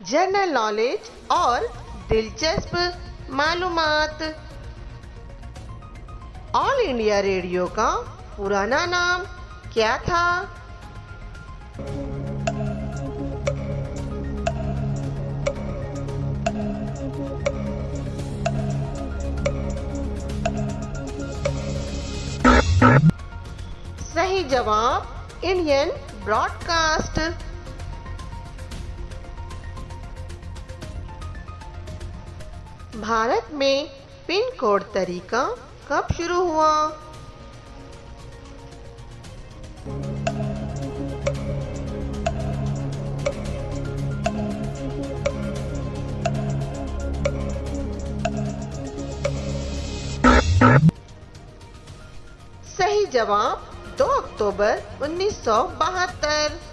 General knowledge और दिलचस्प मालूमात। ऑल इंडिया रेडियो का पुराना नाम क्या था? सही जवाब इंडियन ब्रॉडकास्ट। भारत में पिन कोड तरीका कब शुरू हुआ? सही जवाब 2 अक्टूबर 1972।